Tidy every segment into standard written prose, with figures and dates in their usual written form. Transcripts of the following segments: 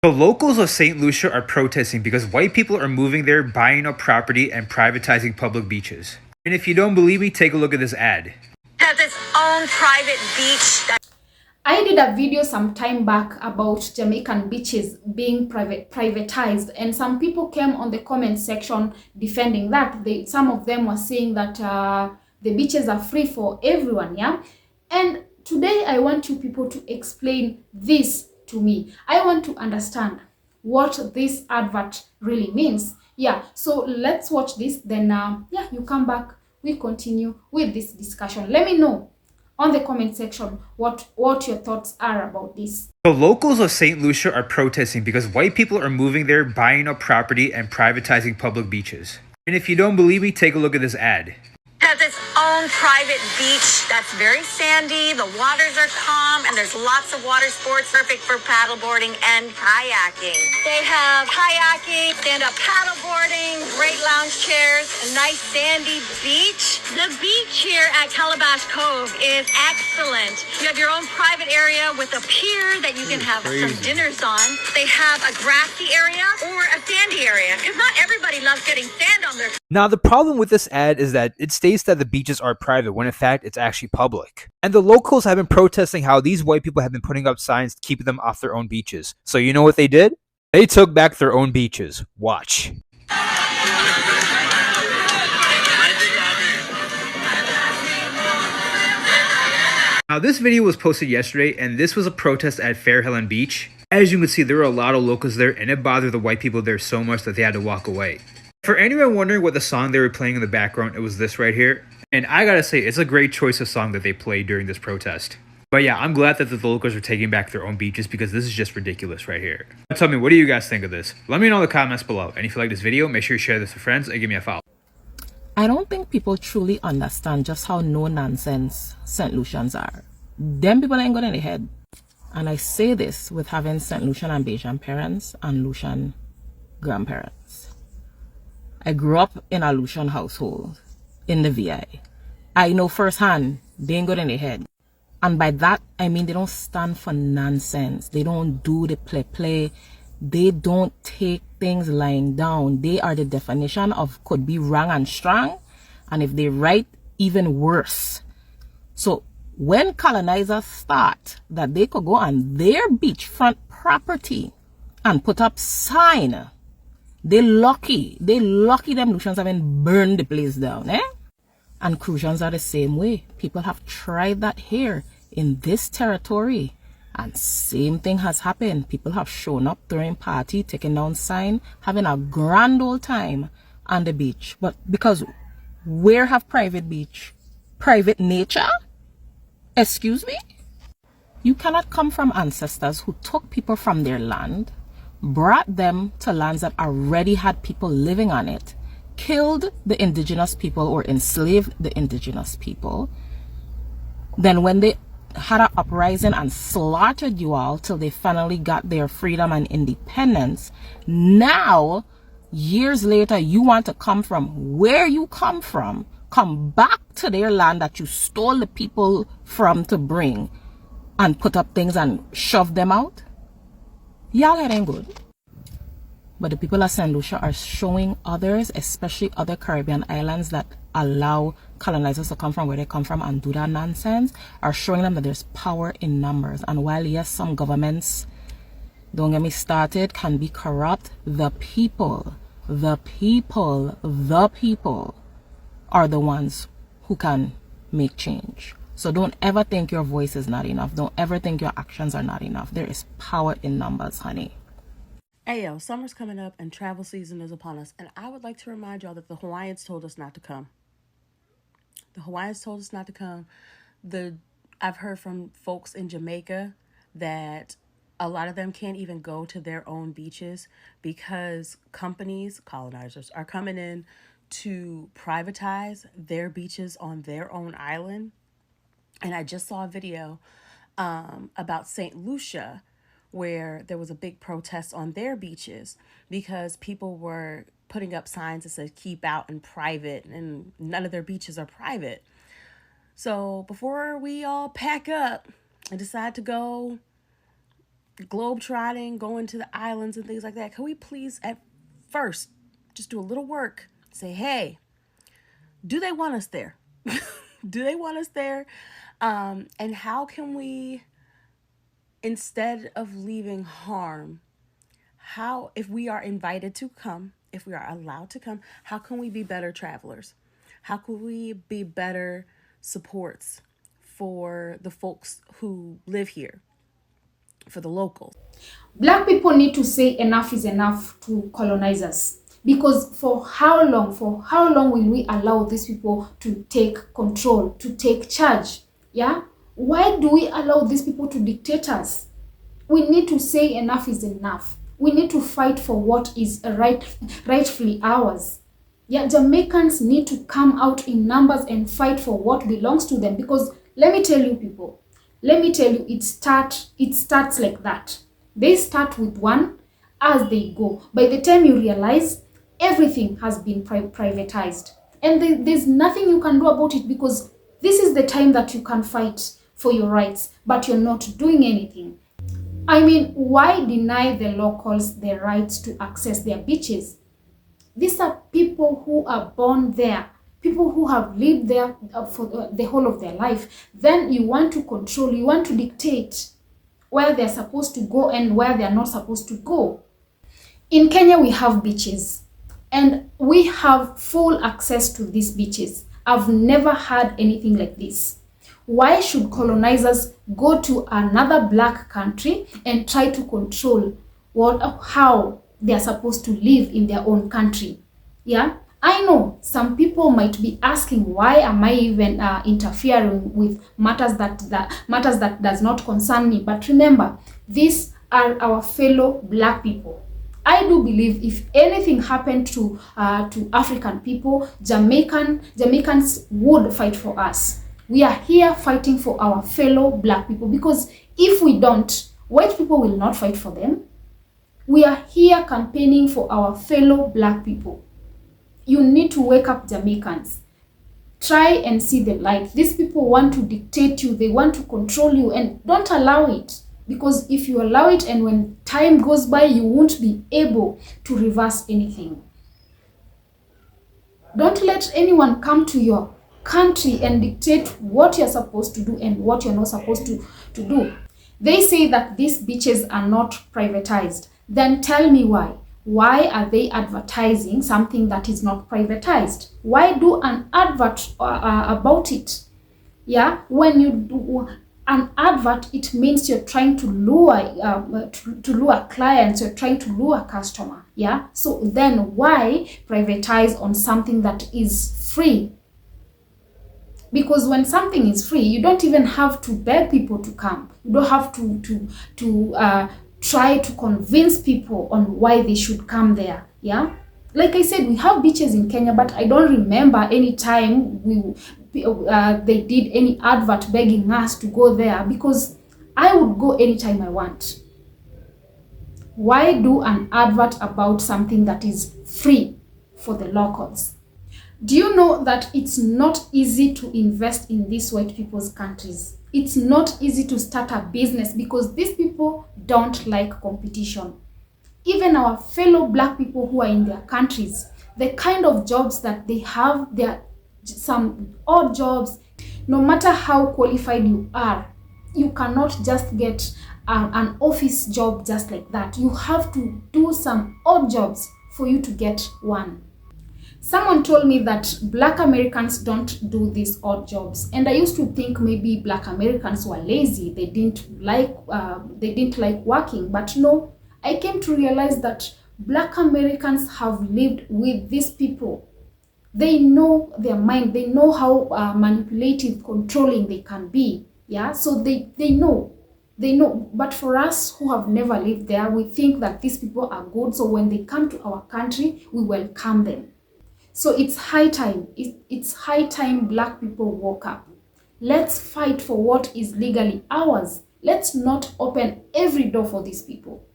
The locals of St. Lucia are protesting because white people are moving there, buying up property, and privatizing public beaches. And if you don't believe me, take a look at this ad. Has its own private beach. I did a video some time back about Jamaican beaches being privatized, and some people came on the comment section defending that. Some of them were saying that the beaches are free for everyone, yeah? And today I want you people to explain this to me. I want to understand what this advert really means. Yeah, so let's watch this, then yeah, you come back, we continue with this discussion. Let me know on the comment section what your thoughts are about this. The locals of St. Lucia are protesting because white people are moving there, buying up property, and privatizing public beaches. And if you don't believe me, take a look at this ad. Has its own private beach that's very sandy. The waters are calm, and there's lots of water sports perfect for paddleboarding and kayaking. They have kayaking, stand-up paddleboarding, great lounge chairs, a nice sandy beach. The beach here at Calabash Cove is excellent. You have your own private area with a pier that you can have some dinners on. They have a grassy area or a sandy area, because not everybody loves getting sand on their. Now, the problem with this ad is that it states that the beaches are private when in fact it's actually public. And the locals have been protesting how these white people have been putting up signs keeping them off their own beaches. So you know what they did? They took back their own beaches. Watch. Now, this video was posted yesterday, and this was a protest at Fair Helen Beach. As you can see, there were a lot of locals there, and it bothered the white people there so much that they had to walk away. For anyone wondering what the song they were playing in the background, it was this right here. And I gotta say, it's a great choice of song that they played during this protest. But yeah, I'm glad that the locals are taking back their own beaches because this is just ridiculous right here. Tell me, what do you guys think of this? Let me know in the comments below. And if you like this video, make sure you share this with friends and give me a follow. I don't think people truly understand just how no nonsense St. Lucians are. Them people ain't got any head. And I say this with having St. Lucian and Bajan parents and Lucian grandparents. I grew up in a Lucian household in the VI. I know firsthand they ain't got any head. And by that, I mean they don't stand for nonsense. They don't do the play. They don't take things lying down. They are the definition of could be wrong and strong. And if they right, even worse. So when colonizers thought that they could go on their beachfront property and put up sign, they lucky them Lucians haven't burned the place down, eh? And Crucians are the same way. People have tried that here in this territory. And same thing has happened. People have shown up, throwing party, taking down sign, having a grand old time on the beach. But because where have private beach? Private nature? Excuse me? You cannot come from ancestors who took people from their land, brought them to lands that already had people living on it, killed the indigenous people or enslaved the indigenous people. Then when they had an uprising and slaughtered you all till they finally got their freedom and independence, now, years later, you want to come from where you come from, come back to their land that you stole the people from to bring and put up things and shove them out? Y'all it ain't good. But the people of St. Lucia are showing others, especially other Caribbean islands that allow colonizers to come from where they come from and do that nonsense, are showing them that there's power in numbers. And while yes, some governments, don't get me started, can be corrupt, the people are the ones who can make change. So don't ever think your voice is not enough. Don't ever think your actions are not enough. There is power in numbers, honey. Hey yo, summer's coming up and travel season is upon us, and I would like to remind y'all that the Hawaiians told us not to come. The Hawaiians told us not to come. I've heard from folks in Jamaica that a lot of them can't even go to their own beaches because companies, colonizers, are coming in to privatize their beaches on their own island. And I just saw a video about St. Lucia, where there was a big protest on their beaches because people were putting up signs that said keep out and private, and none of their beaches are private. So before we all pack up and decide to go globetrotting, going to the islands and things like that, can we please at first just do a little work? Say, hey, do they want us there? Do they want us there? And how can we, instead of leaving harm, how, if we are invited to come, if we are allowed to come, how can we be better travelers? How can we be better supports for the folks who live here, for the locals? Black people need to say enough is enough to colonizers. Because for how long will we allow these people to take control, to take charge? Yeah? Why do we allow these people to dictate us? We need to say enough is enough. We need to fight for what is rightfully ours. Yeah, Jamaicans need to come out in numbers and fight for what belongs to them. Because let me tell you, people, it starts like that. They start with one as they go. By the time you realize, everything has been privatized. And there's nothing you can do about it, because this is the time that you can fight for your rights, but you're not doing anything. I mean, why deny the locals the rights to access their beaches? These are people who are born there, people who have lived there for the whole of their life. Then you want to control, you want to dictate where they're supposed to go and where they're not supposed to go. In Kenya, we have beaches, and we have full access to these beaches. I've never had anything like this. Why should colonizers go to another black country and try to control how they are supposed to live in their own country? Yeah, I know some people might be asking, why am I even interfering with matters that does not concern me? But remember, these are our fellow black people. I do believe if anything happened to African people, Jamaicans would fight for us. We are here fighting for our fellow black people, because if we don't, white people will not fight for them. We are here campaigning for our fellow black people. You need to wake up, Jamaicans. Try and see the light. These people want to dictate you. They want to control you, and don't allow it. Because if you allow it, and when time goes by, you won't be able to reverse anything. Don't let anyone come to your country and dictate what you're supposed to do and what you're not supposed to do. They say that these beaches are not privatized. Then tell me why. Why are they advertising something that is not privatized? Why do an advert about it? Yeah, when you do an advert, it means you're trying to lure clients, you're trying to lure a customer. Yeah, so then why privatize on something that is free? Because when something is free, you don't even have to beg people to come. You don't have to try to convince people on why they should come there. Yeah, like I said, we have beaches in Kenya, but I don't remember any time they did any advert begging us to go there, because I would go anytime I want. Why do an advert about something that is free for the locals? Do you know that it's not easy to invest in these white people's countries? It's not easy to start a business, because these people don't like competition. Even our fellow black people who are in their countries, the kind of jobs that they have, they're some odd jobs. No matter how qualified you are, you cannot just get an office job just like that. You have to do some odd jobs for you to get one. Someone told me that black Americans don't do these odd jobs, and I used to think maybe black Americans were lazy. They didn't like working. But no, I came to realize that black Americans have lived with these people. They know their mind. They know how manipulative, controlling they can be. Yeah, so they know. But for us who have never lived there, we think that these people are good. So when they come to our country, we welcome them. So it's high time. It's high time black people woke up. Let's fight for what is legally ours. Let's not open every door for these people.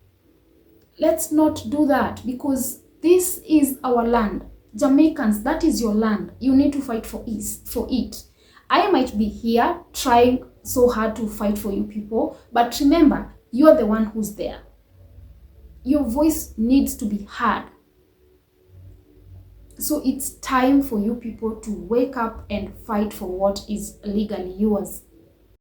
Let's not do that, because this is our land. Jamaicans, that is your land. You need to fight for it. I might be here trying so hard to fight for you people, but remember, You're the one who's there. Your voice needs to be heard. So it's time for you people to wake up and fight for what is legally yours.